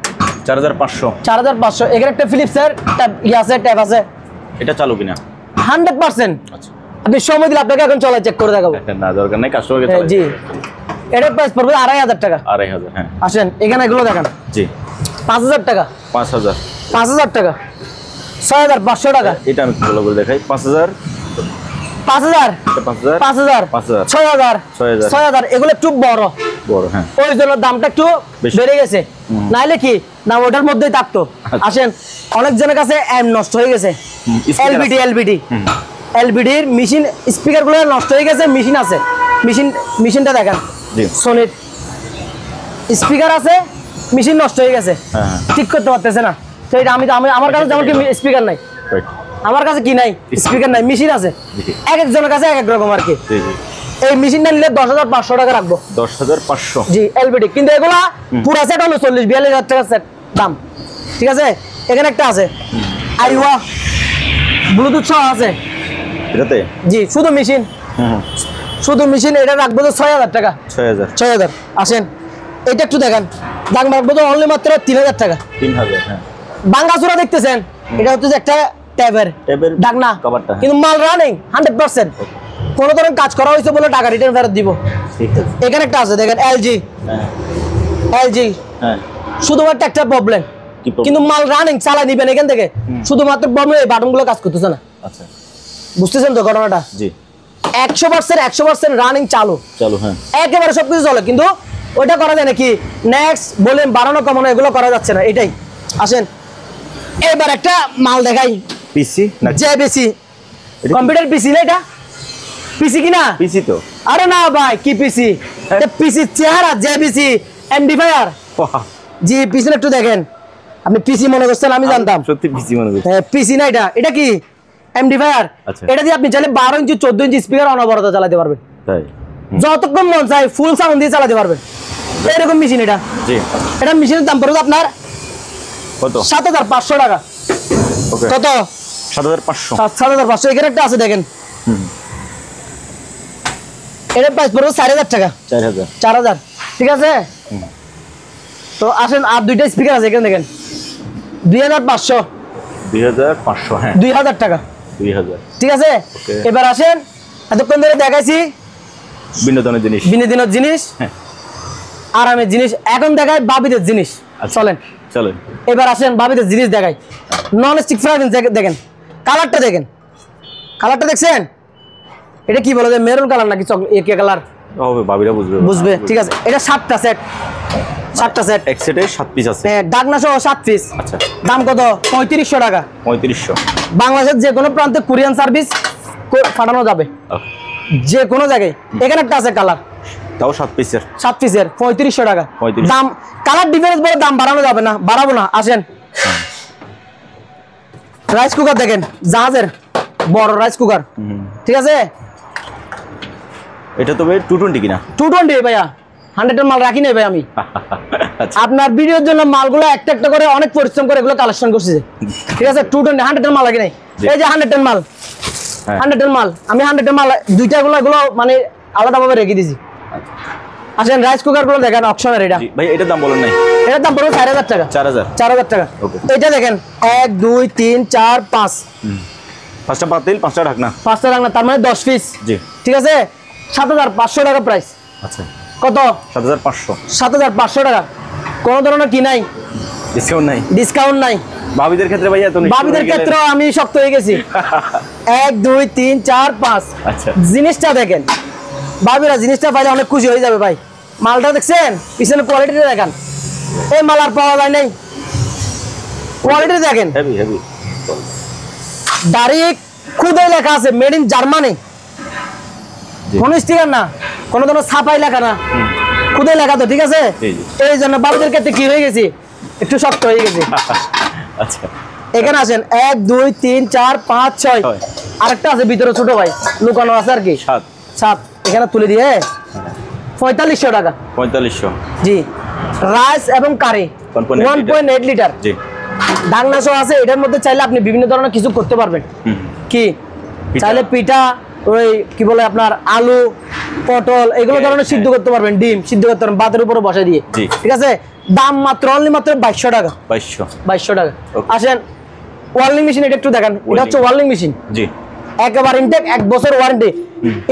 4500। 4500। এখানে একটা ফিলিপসের আছে, ট্যাব আছে, এটা চালু কিনা? 100%। আচ্ছা। আপনি সময় দিলে আপনাকে এখন চলে চেক করে দেখাবো। না, দরকার নাই, কাস্টমারকে হ্যাঁ, চালাই। জি। এটার প্রাইস পড়বে 2500 টাকা। 2500। হ্যাঁ, আসেন এখানে এগুলো দেখেন, জি। 5000 টাকা। 5000। 5000 টাকা। 6500 টাকা। এটা আমি ভালো করে দেখাই। 5000। 5000 5000 5000 5000 6000 6000 6000 এগুলো একটু বড় বড়, হ্যাঁ ওই জন্য দামটা একটু বেশি। বেড়ে গেছে, নাইলে কি দাম ওটার মধ্যেই থাকতো। আসেন, অনেকজনের কাছে এম নষ্ট হয়ে গেছে, speaker এলবিডির মেশিন স্পিকার গুলো নষ্ট হয়ে গেছে, মেশিন আছে, মেশিনটা দেখেন জি। সোনির স্পিকার আছে, মেশিন নষ্ট হয়ে গেছে, হ্যাঁ, হ্যাঁ। ঠিক করতে পারতেছে না। তো এটা আমি আমার কাছে যেমন কি স্পিকার নাই, রাইট, আমার কাছে কি নাই, স্পিকার নাই, মেশিন আছে, জি। এক একজনের কাছে এক এক রকম আর কি। জি জি, এই মেশিনটা নিলে 10,500 টাকা রাখবো, 10500 জি এলবিডি। কিন্তু এগুলা পুরো সেট হলো 40-42 হাজার টাকা সেট দাম, ঠিক আছে। এখানে একটা আছে আইওয়া ব্লুটুথ সহ আছে, এটাতে জি শুধু মেশিন, শুধু মেশিন, এটা রাখবো তো 6,000 টাকা, 6000 6,000। আসেন এটা একটু দেখেন, দাম রাখবো তো অনলি মাত্র 3,000 টাকা। 3000, হ্যাঁ বাঙ্গাচুরা দেখতেছেন, এটা হচ্ছে যে একটা ট্যাবের ট্যাবের ডাকনা, কভারটা, হ্যাঁ। কিন্তু মাল রানিং 100%, কোনো ধরনের কাজ করা হয়েছে বলে টাকা রিটার্ন ফেরত দিব। ঠিক আছে, এখানে একটা আছে দেখেন এলজি, হ্যাঁ এলজি হ্যাঁ, শুধুমাত্র একটা প্রবলেম, কি problem? কিন্তু মাল রানিং চালাই নিবেন এখান থেকে, শুধুমাত্র প্রবলেম এই বাটনগুলো কাজ করতেছে না, আচ্ছা, বুঝতেছেন তো ঘটনাটা। জি 100% রানিং চালু, চালু, হ্যাঁ একেবারে সবকিছু চলে, কিন্তু ওইটা করা যায় নাকি নেক্সট বলেন বাড়ানো কমানো এগুলো করা যাচ্ছে না, এটাই। আসেন এবার একটা মাল দেখাই, পিসি না জেবিসি এটা কি? কম্পিউটার পিসি না, এটা পিসি কিনা? পিসি তো, আরে না ভাই, কি পিসি, পিসি চেহারা জেবিসি এমডিফায়ার, জি পিছনে একটু দেখেন, আপনি পিসি মনে করছেন, আমি জানতাম সত্যি পিসি মনে করছি, পিসি না, এটা কি এমডিফায়ার। আচ্ছা। এটা দিয়ে আপনি চাইলে 12 ইঞ্চি 14 ইঞ্চি স্পিকার অনবরত চালাতে পারবেন, তাই, যতক্ষণ মন চাই ফুল সাউন্ড দিয়ে চালাতে পারবেন, এরকম মেশিন এটা। জি এটা মেশিনের দাম পড়বে আপনার কত? 7,500 টাকা। ওকে, কত? 7500, 7,500। এখানে একটা আছে দেখেন, এটার প্রাইস পড়বে 4,000 টাকা, 4000, 4,000, ঠিক আছে। তো আসেন, আর দুইটা স্পিকার আছে এখানে দেখেন, 2,500, 2500, হ্যাঁ 2,000 টাকা, 2000, ঠিক আছে। Okay. এবার আসেন, এতক্ষণ ধরে দেখাইছি বিনোদনের জিনিস, বিনোদনের জিনিস, হ্যাঁ আরামের জিনিস, এখন দেখাই বাবিদের জিনিস, আচ্ছা। চলেন। চলেন, এবার আসেন বাবিদের জিনিস দেখাই, নন স্টিক ফ্রাই দেখেন, কালারটা দেখেন, কালারটা দেখছেন, এটা কি বলে, মেরুন কালার নাকি কি কালার হবে বাবিরা বুঝবে, বুঝবে, ঠিক আছে। এটা 7টা সেট, 7টা সেট, এক সেটে 7 পিস আছে, ডাকনা সহ 7 পিস, আচ্ছা দাম কত? 3500 টাকা। 3500, বাংলাদেশের যে কোনো প্রান্তে কুরিয়ান সার্ভিস পাঠানো যাবে, যে কোনো জায়গায়। এখানে একটা আছে কালার, তাও 7 পিসের, 7 পিসের 3500 টাকা 3500 দাম। কালার ডিফারেন্স বলে দাম বাড়ানো যাবে না, বাড়াবো না। আসেন, রাইস কুকার দেখেন, জাহাজের বড় রাইস কুকার, ঠিক আছে। এটা তবে 220 কিনা? 220 ভাইয়া, 100 এর মাল রাখি নাই ভাই আমি। আচ্ছা, আপনার ভিডিওর জন্য মালগুলো একটা একটা করে অনেক পরিশ্রম করে এগুলো কালেকশন করছি, ঠিক আছে। 220 100 এর মাল রাখি নাই, এই যে 100 এর মাল, হ্যাঁ। 100 এর মাল, আমি 100 এর মাল দুইটা এগুলো মানে আলাদাভাবে রেখে দিছি। আসেন, রাইস কুকার গুলো দেখেন অপশনের, এটা জি ভাই, এটার দাম বলেন নাই? এটার দাম পড়বে 4,000 টাকা, 4000, 4,000 টাকা। Okay. এটা দেখেন 1 2 3 4 5, 5টা পাতিল, 5টা ঢাকনা, 5টা রান্না, তার মানে 10 পিস, জি ঠিক আছে। 7,500 টাকা প্রাইস। আচ্ছা, কত? 7500, 7,500 টাকা। কোনো ধরনের কি নাই, ডিসকাউন্ট নাই? ডিসকাউন্ট নাই। ভাবিদের ক্ষেত্রে ভাইয়া তো বাবিদের ক্ষেত্রে আমি শক্ত হয়ে গেছি। 1 2 3 4 5, আচ্ছা, জিনিসটা দেখেন, বাবিরা জিনিসটা পাইলে অনেক খুশি হয়ে যাবে ভাই। মালটা দেখছেন, পিছনে কোয়ালিটিটা দেখেন, এই মাল আর পাওয়া যায় নাই, কোয়ালিটি দেখেন, হেভি হেভি, ডাইরেক্ট খুদে লেখা আছে মেড ইন জার্মানি, জি। কোন স্টিকার না, কোন ধরনের ছাপাই লেখা না, খুদে লেখা তো, ঠিক আছে। জি, জি। এই জন্য বাবিদের ক্ষেত্রে কি হয়ে গেছি, একটু শক্ত হয়ে গেছি। আচ্ছা, এখানে আসেন, 1 2 3 4 5 6, আরেকটা আছে ভিতরে ছোট ভাই লুকানো আছে আর কি, 7, 7, এখানে তুলে দিয়ে 4500 টাকা, 4500, জি। রাইস এবং কারি 1.8 লিটার, জি ডাকনা সহ আছে। এটার মধ্যে চাইলে আপনি বিভিন্ন ধরনের কিছু করতে পারবেন, কি চাইলে পিঠা, ওই কি বলে আপনার আলু পটল এগুলো ধরনের সিদ্ধ করতে পারবেন, ডিম সিদ্ধ করতে পারবেন ভাতের উপরে বসে দিয়ে, জি। ঠিক আছে। দাম মাত্র অনলি মাত্র 2200 টাকা, 2200 টাকা। Okay. আসেন, ওয়ার্লিং মেশিন, এটা একটু দেখেন, এটা হচ্ছে ওয়ার্লিং মেশিন, জি একেবারে ইনটেক 1 বছর ওয়ারেন্টি,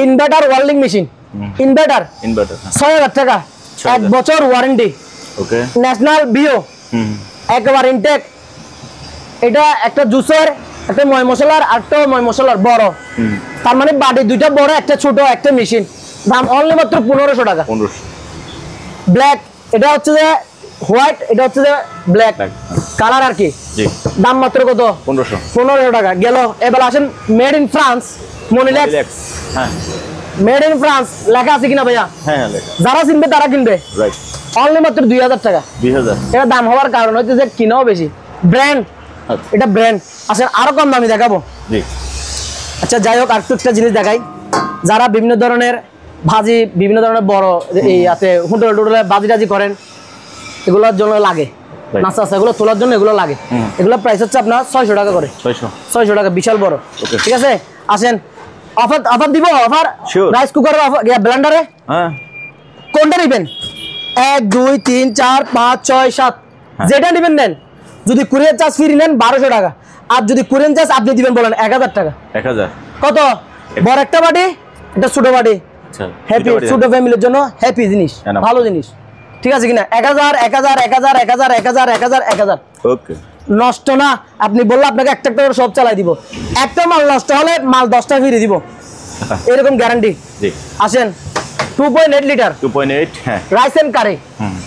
ইনভার্টার ওয়ার্লিং মেশিন, ইনভার্টার ইনভার্টার, 6000 টাকা, 1 বছর ওয়ারেন্টি, ওকে, ন্যাশনাল বিও, একেবারে ইনটেক। এটা একটা জুসার একটা ময় মশলার আর একটা ময় মশলার বড়, তার মানে বাটি দুইটা বড়, একটা ছোট, একটা মেশিন, দাম অনলি মাত্র 1500 টাকা। 1500 ব্ল্যাক, এটা হচ্ছে যে হোয়াইট, এটা হচ্ছে যে ব্ল্যাক কালার আর কি। জি, দাম মাত্র কত? 1500 টাকা গেল। এবার আসেন মেড ইন ফ্রান্স মনিলেক্স। রিল্যাক্স, হ্যাঁ মেড ইন ফ্রান্স লেখা আছে কিনা ভাইয়া? হ্যাঁ লেখা, যারা কিনবে তারা কিনবে। রাইট, অনলি মাত্র 2000 টাকা। 2000। এটা দাম হওয়ার কারণ হচ্ছে যে কিনাও বেশি, ব্র্যান্ড, আচ্ছা, এটা ব্র্যান্ড। আসেন আরো কম দামি দেখাবো। জি, আচ্ছা যাই হোক, আরেকটু একটা জিনিস দেখাই। যারা বিভিন্ন ধরনের ভাজি, বিভিন্ন ধরনের বড় এই আছে হোটেল টোটেলে ভাজি টাজি করেন, এগুলোর জন্য লাগে, নাস্তা আছে এগুলো তোলার জন্য এগুলো লাগে। এগুলো প্রাইস হচ্ছে আপনার 600 টাকা করে। 600 টাকা, বিশাল বড়। ঠিক আছে, আসেন অফার অফার দিব। অফার রাইস কুকারের অফার, ব্লেন্ডারে হ্যাঁ কোনটা নেবেন? 1 2 3 4 5 6 7 যেটা নেবেন নেন। যদি কুরিয়ার চার্জ ফ্রি নেন 1200 টাকা, আর যদি কুরিয়ার চার্জ আপনি দিবেন বলেন 1000 টাকা। 1000 কত? বড় একটা বাটি, এটা ছোট বাটি, আচ্ছা, হ্যাপি ছোট ফ্যামিলির জন্য হ্যাপি জিনিস, ভালো জিনিস। ঠিক আছে কিনা? 1000 1000 1000 1000 1000 1000 1000। ওকে, নষ্ট না, আপনি বললে আপনাকে একটা একটা করে সব চালাই দিব। একটা মাল নষ্ট হলে মাল 10টা ফিরে দিব, এরকম গ্যারান্টি। জি, আসেন 2.8 লিটার 2.8, হ্যাঁ রাইস এন্ড কারি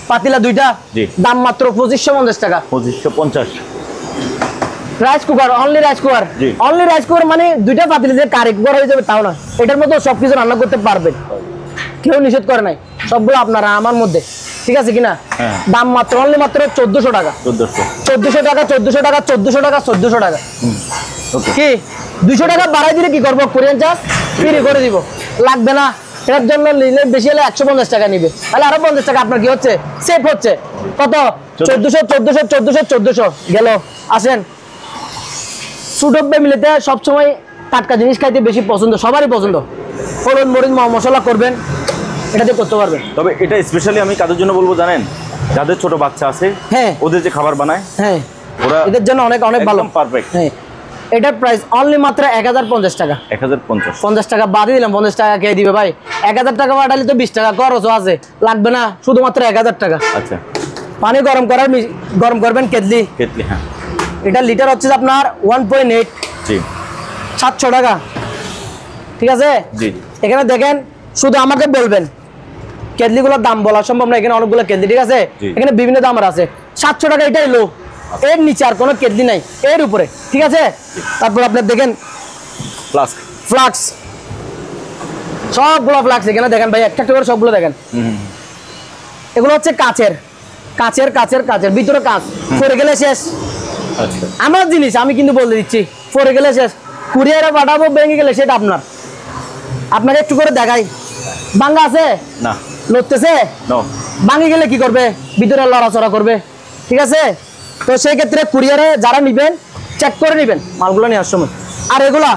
পাতিলা দুইটা, জি, দাম মাত্র 2550 টাকা। 2550। Rice cooker, only rice cooker, জি। অনলি রাইস কুকার মানে দুইটা পাতিলা যে কারি কুকার হয়ে যাবে তাও না, এটার মধ্যে সবকিছু রান্না করতে পারবেন, কেউ নিষেধ করে নাই, সবগুলো আপনারা আমার মধ্যে। ঠিক আছে কিনা? হ্যাঁ। দাম মাত্র অনলি মাত্র 1400 টাকা। 1400 টাকা, 1400 টাকা, 1400 টাকা, 1400 টাকা। ওকে, কি 200 টাকা বাড়াই দিলে কি করবো? কোরিয়ান চার্জ ফ্রি করে দিব, লাগবে না। এর জন্য নিলে বেশি হলে 150 টাকা নিবে, তাহলে আরো 50 টাকা আপনার কি হচ্ছে? সেভ হচ্ছে। কত? 1400 1400 1400 1400 গেল। আসেন, সুটব্বে মিলেতে সবসময় টাটকা জিনিস খাইতে বেশি পছন্দ, সবারই পছন্দ। হলুদ মরিচ মশলা করবেন, এটাতে করতে পারবেন। তবে এটা স্পেশালি আমি কাদের জন্য বলবো জানেন? যাদের ছোট বাচ্চা আছে, হ্যাঁ, ওদের যে খাবার বানায়, হ্যাঁ, ওরা এদের জন্য অনেক অনেক ভালো, পারফেক্ট। হ্যাঁ, এটার প্রাইস অনলি মাত্র 1050 টাকা। 1050, 50 টাকা বাদই দিলাম, 50 টাকা কে দিবে ভাই? 1000 টাকা পাঠালে তো 20 টাকা খরচও আছে, লাগবে না, শুধুমাত্র 1000 টাকা। আচ্ছা, পানি গরম গরম করবেন কেটলি, হ্যাঁ, এটা লিটার হচ্ছে আপনার 1.8, জি, 700 টাকা। ঠিক আছে, জি, এখানে দেখেন, শুধু আমাকে বলবেন, কেটলিগুলোর দাম বলা সম্ভব না, এখানে অনেকগুলো কেটলি। ঠিক আছে, এখানে বিভিন্ন দামের আছে। 700 টাকা এটাই লো, এর নিচে আর কোনো কেটলি নাই, এর উপরে। ঠিক আছে, তারপর আপনার দেখেন ফ্লাক্স, সবগুলো ফ্লাক্স এখানে দেখেন ভাই, একটা একটা করে সবগুলো দেখেন। এগুলো হচ্ছে কাচের কাচের কাচের কাচের ভিতরে কাচ, পরে গেলে শেষ। আচ্ছা, আমার জিনিস আমি কিন্তু বলে দিচ্ছি, পরে গেলে শেষ, কুরিয়ারে পাঠাবো, ভেঙে গেলে সেটা আপনাকে একটু করে দেখাই। ভাঙ্গা আছে না, লড়তেছে, ভাঙে গেলে কি করবে? ভিতরে লড়াচড়া করবে। ঠিক আছে, তো সেই ক্ষেত্রে কুরিয়ারে যারা নিবেন চেক করে নিবেন মালগুলো নেওয়ার সময়। আর এগুলা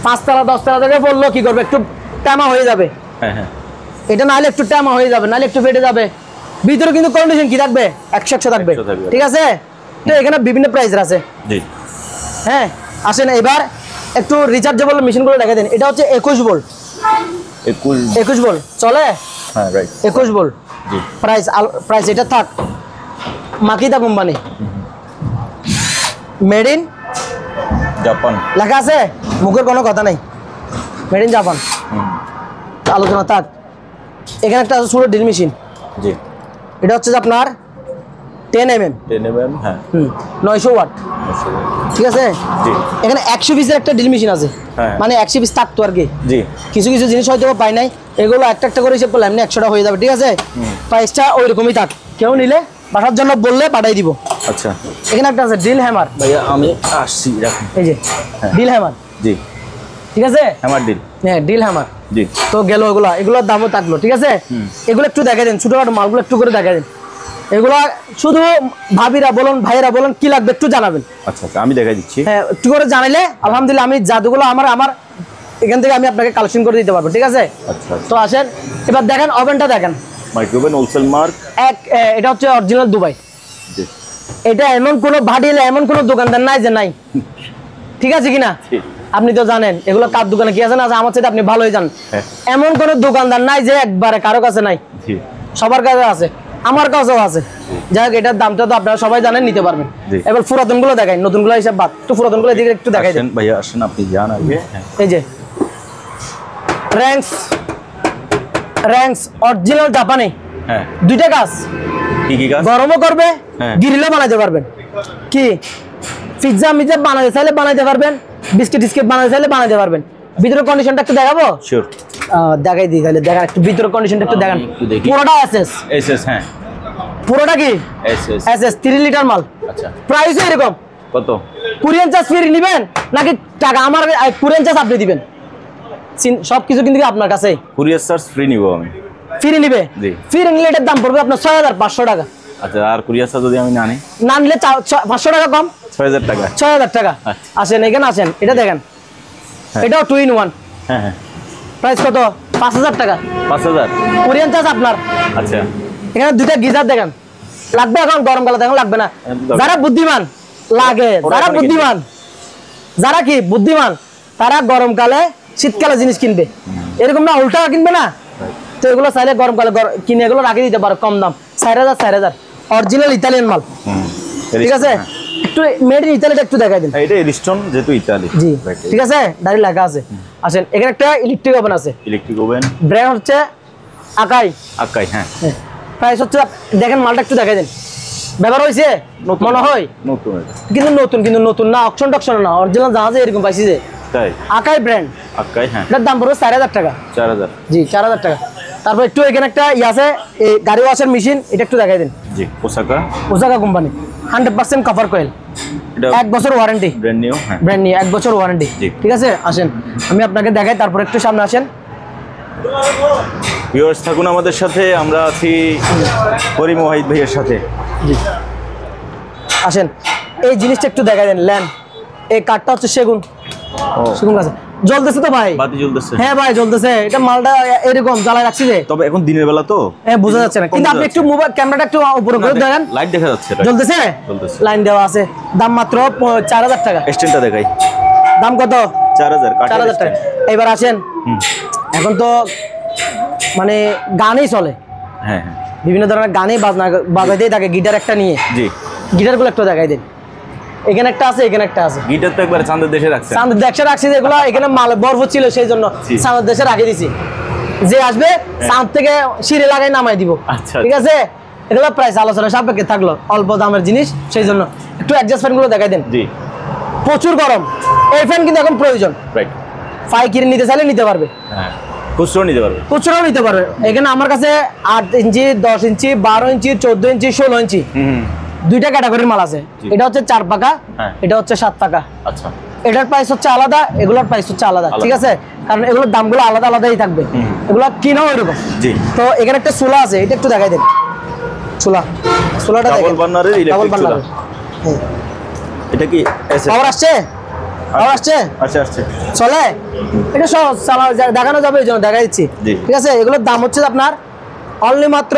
5 তলা 10 তলা থেকে পড়লো কি করবে? একটু টামা হয়ে যাবে। হ্যাঁ, হ্যাঁ, এটা নাহলে একটু টামা হয়ে যাবে, নাহলে একটু ফেটে যাবে। ভিতরে কিন্তু কন্ডিশন কি থাকবে? 100 থাকবে। ঠিক আছে, তো এখানে বিভিন্ন প্রাইসের আছে। জি, হ্যাঁ, আসেন এবার একটু রিচার্জেবল মেশিনগুলো দেখা দেন। এটা হচ্ছে 21 ভোল্ট, 21 ভোল্ট চলে। হ্যাঁ, রাইট, 21 ভোল্ট। জি, প্রাইস এটা থাক, মাকিদা কোম্পানি, মেড ইন জাপান লেখা আছে, মুখের কোনো কথা নাই, মেড ইন জাপান। আলোচনা থাক। এখানে একটা আছে ছোট ড্রিল মেশিন, জি, এটা হচ্ছে আপনার 10 mm, 10 mm, হ্যাঁ, 900 ওয়াট। ঠিক আছে, জি, এখানে 100 পিসের একটা ড্রিল মেশিন আছে, হ্যাঁ, মানে 100 পিস থাকতো আর কি। জি, কিছু কিছু জিনিস হয়তো পাই নাই, এগুলো একটা একটা করে হিসেব করলে এমনি 100টা হয়ে যাবে। ঠিক আছে, প্রাইসটা ওই রকমই থাক, কেউ নিলে বাসার জন্য বললে পাঠাই দিব। আচ্ছা, এখানে একটা আছে ড্রিল হ্যামার, ভাইয়া আমি আসছি, রাখুন, এই যে ড্রিল হ্যামার। জি, ঠিক আছে, হ্যামার ডিল, হ্যাঁ ড্রিল হ্যামার। জি, তো গেল এগুলোর দামও থাকলো। ঠিক আছে, এগুলো একটু দেখা দেন, ছোটখাটো মালগুলো একটু করে দেখা দেন। এগুলো শুধু ভাবিরা বলুন, ভাইরা বলুন, কি লাগবে একটু জানাবেন। আচ্ছা, আমি দেখাই দিচ্ছি। হ্যাঁ, একটু করে জানাইলে আলহামদুলিল্লাহ আমি জাদুগুলো আমার এখান থেকে আমি আপনাকে কালেকশন করে দিতে পারবো। ঠিক আছে, আচ্ছা, তো আসেন এবার দেখেন, ওভেনটা দেখেন, মাইক্রোওভেন হোলসেল মার্ক, এটা হচ্ছে অরিজিনাল দুবাই। জি, এটা এমন কোনো ভাটিলে এমন কোনো দোকানদার নাই যে নাই। ঠিক আছে কিনা? আপনি তো জানেন এগুলো কার দোকানে কি আছে না আছে, আমার সাথে আপনি ভালোই জানেন। এমন কোনো দোকানদার নাই যে একবারে কারো কাছে নাই, সবার কাছে আছে। আমার কাছেও আছে। যাই হোক, এটার দামটা তো আপনারা সবাই জানেন, নিতে পারবেন। জি। এবার পুরাতন গুলো দেখাই, নতুন গুলো হিসাব বাদ, একটু পুরাতন গুলো দিকে একটু দেখাই দেন। আসেন ভাইয়া, আসেন, আপনি যান আগে। হ্যাঁ। এই যে র্যাঙ্কস অরিজিনাল জাপানি, হ্যাঁ, দুইটা কাজ, কি কি কাজ? গরমও করবে, হ্যাঁ। গ্রিলও বানাইতে পারবেন। কি পিৎজা মিজা বানাইতে চাইলে বানাইতে পারবেন, বিস্কিট টিস্কিট বানাইতে চাইলে বানাইতে পারবেন। ভিতরের কন্ডিশনটা একটু দেখাবো? শিওর। দেখাই দিই তাহলে, দেখান একটু ভিতরের কন্ডিশনটা একটু দেখান। একটু দেখি। পুরোটা এসএস, এসএস, হ্যাঁ, পুরোটা কি এসএস। এসএস 3 লিটার মাল। আচ্ছা, প্রাইসও এরকম। কত? কুরিয়ান চার্জ ফ্রি নিবেন নাকি টাকা আমার কুরিয়ান চার্জ আপনি দিবেন? সবকিছু কিন্তু আপনার কাছে কুরিয়ার চার্জ ফ্রি নিব আমি। ফ্রি নিবে? জি। ফ্রি নিলে এটার দাম পড়বে আপনার 6500 টাকা। আচ্ছা, আর কুরিয়ার চার্জ যদি আমি না নিই? না নিলে 500 টাকা কম, 6000 টাকা। 6000 টাকা। আচ্ছা। আসেন এখানে আসেন, এটা দেখেন, হ্যাঁ। এটাও 2 in 1। হ্যাঁ হ্যাঁ, প্রাইস কত? 5000 টাকা। 5000। কোরিয়ান চার্জ আপনার। আচ্ছা, এখানে দুইটা গিজার দেখেন, লাগবে এখন গরমকালে, দেখেন লাগবে না। যারা বুদ্ধিমান লাগে, ওরা যারা এখন বুদ্ধিমান, যারা কি বুদ্ধিমান, তারা গরমকালে শীতকালে জিনিস কিনবে, এরকম না উল্টা কিনবে না। তো এগুলো চাইলে গরমকালে কিনে এগুলো রাখি দিতে পারো কম দাম, 4000 অরিজিনাল ইতালিয়ান মাল। ঠিক আছে, একটু মেড ইন ইতালিটা একটু দেখাই দিন। এটা এরিস্টন, যেহেতু ইতালি। জি, ঠিক আছে, দাঁড়িয়ে লেখা আছে। আসেন, এখানে একটা ইলেকট্রিক ওভেন আছে, ইলেকট্রিক ওভেন, ব্র্যান্ড হচ্ছে আকাই। আকাই, হ্যাঁ। প্রাইস হচ্ছে, দেখেন মালটা একটু দেখাই দিন। ব্যবহার হয়েছে মনে হয় নতুন এটা। কিন্তু নতুন না, অকশন টকশন না, অরিজিনাল জাহাজে এরকম পাইছি যে। তাই? আকাই ব্র্যান্ড, আকাই, হ্যাঁ। এটার দাম পড়বে 4000 টাকা। 4000। জি, 4000 টাকা। তারপর একটু এখানে একটা আছে, এই গাড়ি ওয়াশার মেশিন, এটা একটু দেখাই দিন। জি, Osaka. Osaka company, 100% cover coil, এটা 1 বছর ওয়ারেন্টি, ব্র্যান্ড নিউ, হ্যাঁ। ব্র্যান্ড নিউ, 1 বছর ওয়ারেন্টি। জি। ঠিক আছে, আসেন আমি আপনাকে দেখাই, তারপর একটু সামনে আসেন। ভিউয়ার্স থাকুন আমাদের সাথে, আমরা আছি করিম ওয়াহিদ ভাইয়ের সাথে। জি, আসেন এই জিনিসটা একটু দেখাই দেন। ল্যান্ড, এই কাঠটা হচ্ছে সেগুন, সেগুন গাছ। জ্বলতেছে তো ভাই? বাতি জ্বলতেছে। হ্যাঁ ভাই, জ্বলতেছে। এটা মালটা এরকম জ্বালায় রাখছি যে, তবে এখন দিনের বেলা তো হ্যাঁ বোঝা যাচ্ছে না, কিন্তু আপনি একটু মোবাইল ক্যামেরাটা একটু উপরে করে দেখেন, লাইট দেখা যাচ্ছে। জ্বলতেছে, জ্বলতেছে। লাইন দেওয়া আছে। দাম মাত্র 4000 টাকা। স্ট্যান্ডটা দেখাই। দাম কত? 4000, 4000 টাকা। এবার আসেন, এখন তো মানে গানই চলে, হ্যাঁ হ্যাঁ, বিভিন্ন ধরনের গানই বাজাইতেই থাকে, গিটার একটা নিয়ে। জি। গিটারগুলো একটু দেখাই দেন। এখানে একটা আছে, এখানে একটা আছে। গিটার তো একবার চাঁদের দেশে রাখছে। চাঁদের দেশে রাখছি যেগুলো, এখানে মাল বরফ ছিল, সেই জন্য চাঁদের দেশে রাখি দিছি। যে আসবে চাঁদ থেকে সিঁড়ি লাগাই নামাই দিব। আচ্ছা, ঠিক আছে, এগুলো প্রাইস আলোচনা সাপেক্ষে থাকলো, অল্প দামের জিনিস, সেই জন্য একটু অ্যাডজাস্ট ফ্যান গুলো দেখাই দেন। জি। প্রচুর গরম, এই ফ্যান কিন্তু এখন প্রয়োজন। রাইট। পাইকারি নিতে চাইলে নিতে পারবে, হ্যাঁ, খুচরো নিতে পারবে। খুচরাও নিতে পারবে। এখানে আমার কাছে 8 ইঞ্চি, 10 ইঞ্চি, 12 ইঞ্চি, 14 ইঞ্চি, 16 ইঞ্চি, দুইটা ক্যাটাগরির মাল আছে। এটা হচ্ছে 4 পাকা, হ্যাঁ। এটা হচ্ছে 7 পাকা। আচ্ছা, এটার প্রাইস হচ্ছে আলাদা, এগুলোর প্রাইস হচ্ছে আলাদা। ঠিক আছে, কারণ এগুলোর দামগুলো আলাদা আলাদাই থাকবে, এগুলো কিনাও এরকম। জি। তো এখানে একটা চুলা আছে, এটা একটু দেখাই দেন। চুলাটা ডাবল দেখেন, বার্নারের ডাবল ইলেকট্রিক চুলা। বার্নারের। এটা কি এসএস? পাওয়ার আসছে, পাওয়ার আসছে, আচ্ছা, আসছে। চলে। এটা সব দেখানো যাবে, এই জন্য দেখাই দিচ্ছি। জি। ঠিক আছে, এগুলোর দাম হচ্ছে আপনার অনলি মাত্র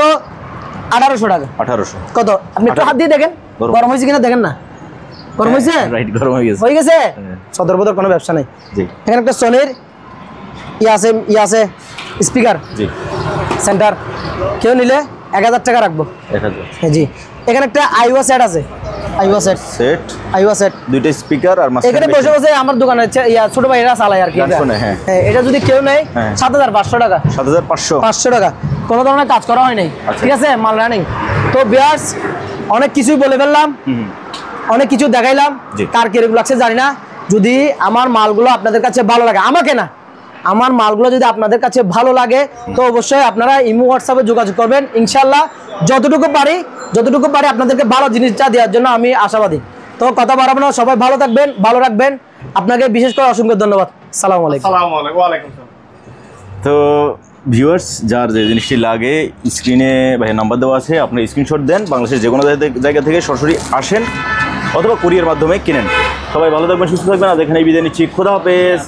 1800 টাকা। 1800। কত? আপনি একটু হাত দিয়ে দেখেন, গরম। গরম হয়েছে কিনা দেখেন না। গরম হয়েছে? রাইট, গরম হয়ে গেছে। হয়ে গেছে। হ্যাঁ। সদর বদর কোনো ব্যবসা নেই। জি। এখানে একটা সোনির আছে স্পিকার জি। সেন্টার, কেউ নিলে 1000 টাকা রাখবো। 1000 হ্যাঁ জি। এখানে একটা আইওয়া সেট আছে, আইওয়া সেট, সেট, আইওয়া সেট। দুইটা স্পিকার আর মাঝখানে এখানে বসে বসে আমার দোকানে ছোট ভাইরা চালায় আর কি। গান শোনে, হ্যাঁ। হ্যাঁ, এটা যদি কেউ নেয় হ্যাঁ। 7500 টাকা। 7500। 500 টাকা, কোনো ধরনের কাজ করা হয় নাই। আচ্ছা। ঠিক আছে, মাল রানিং। তো বিয়ার্স, অনেক কিছুই বলে ফেললাম, অনেক কিছু দেখাইলাম, জি। কার কিরকম লাগছে জানি না। যদি আমার মালগুলো আপনাদের কাছে ভালো লাগে, আমাকে না, আমার মালগুলো যদি আপনাদের কাছে ভালো লাগে, তো অবশ্যই আপনারা ইমো হোয়াটসঅ্যাপে যোগাযোগ করবেন। ইনশাল্লাহ যতটুকু পারি আপনাদেরকে ভালো জিনিসটা দেওয়ার জন্য আমি আশাবাদী। তো কথা বাড়াবো না, সবাই ভালো থাকবেন, ভালো রাখবেন। আপনাকে বিশেষ করে অসংখ্য ধন্যবাদ। সালামু আলাইকুম। তো ভিউয়ার্স, যার যে জিনিসটি লাগে স্ক্রিনে ভাই নাম্বার দেওয়া আছে, আপনি স্ক্রিনশট দেন, বাংলাদেশের যে কোনো জায়গা থেকে সরাসরি আসেন অথবা কুরিয়ার মাধ্যমে কিনেন। সবাই ভালো থাকবেন, সুস্থ থাকবেন। আর এখানে বিদায় নিচ্ছি, খোদা হাফেজ।